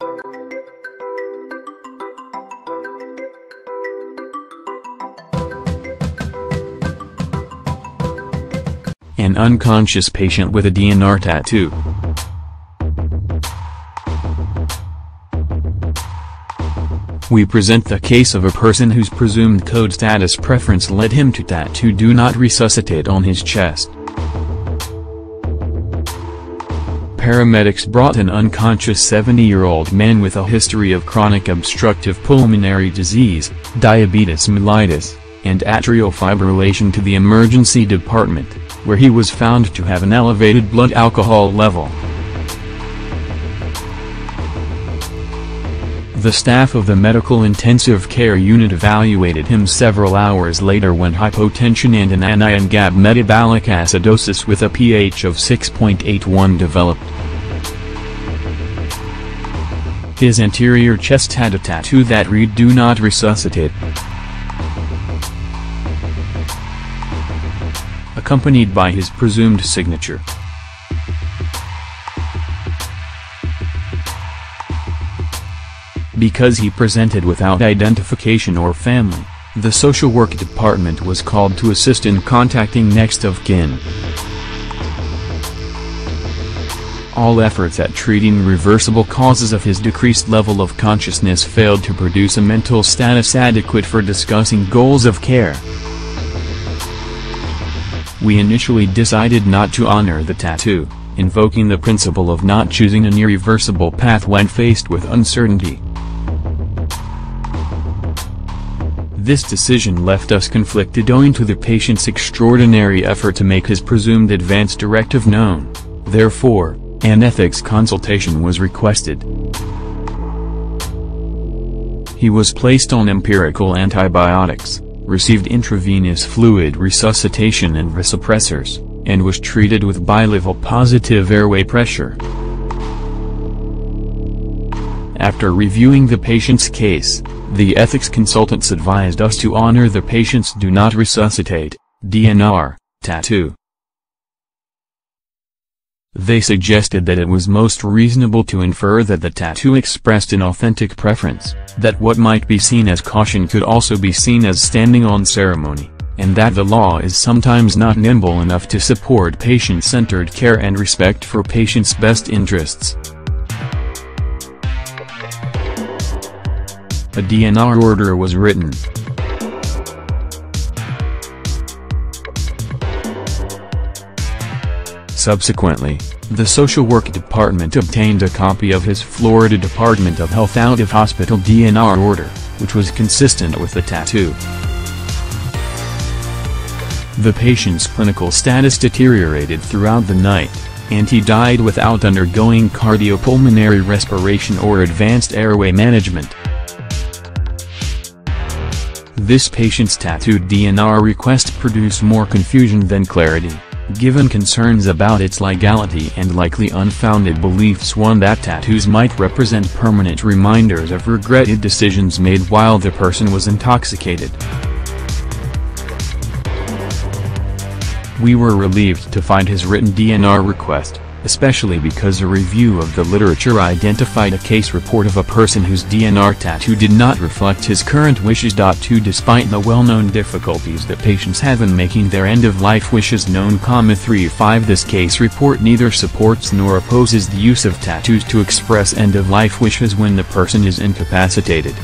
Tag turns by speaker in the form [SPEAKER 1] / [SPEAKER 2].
[SPEAKER 1] An unconscious patient with a DNR tattoo. We present the case of a person whose presumed code status preference led him to tattoo "Do Not Resuscitate" on his chest. Paramedics brought an unconscious 70-year-old man with a history of chronic obstructive pulmonary disease, diabetes mellitus, and atrial fibrillation to the emergency department, where he was found to have an elevated blood alcohol level. The staff of the medical intensive care unit evaluated him several hours later when hypotension and an anion gap metabolic acidosis with a pH of 6.81 developed. His anterior chest had a tattoo that read "Do Not Resuscitate," accompanied by his presumed signature. Because he presented without identification or family, the social work department was called to assist in contacting next of kin. All efforts at treating reversible causes of his decreased level of consciousness failed to produce a mental status adequate for discussing goals of care. We initially decided not to honor the tattoo, invoking the principle of not choosing an irreversible path when faced with uncertainty. This decision left us conflicted owing to the patient's extraordinary effort to make his presumed advance directive known. Therefore, an ethics consultation was requested. He was placed on empirical antibiotics, received intravenous fluid resuscitation and vasopressors, and was treated with bilevel positive airway pressure. After reviewing the patient's case, the ethics consultants advised us to honor the patient's "Do Not Resuscitate" (DNR) tattoo. They suggested that it was most reasonable to infer that the tattoo expressed an authentic preference, that what might be seen as caution could also be seen as standing on ceremony, and that the law is sometimes not nimble enough to support patient-centered care and respect for patients' best interests. A DNR order was written. Subsequently, the social work department obtained a copy of his Florida Department of Health out-of-hospital DNR order, which was consistent with the tattoo. The patient's clinical status deteriorated throughout the night, and he died without undergoing cardiopulmonary respiration or advanced airway management. This patient's tattooed DNR request produced more confusion than clarity, given concerns about its legality and likely unfounded beliefs that tattoos might represent permanent reminders of regretted decisions made while the person was intoxicated. We were relieved to find his written DNR request, especially because a review of the literature identified a case report of a person whose DNR tattoo did not reflect his current wishes. Despite the well-known difficulties that patients have in making their end-of-life wishes known, 3.5 This case report neither supports nor opposes the use of tattoos to express end-of-life wishes when the person is incapacitated.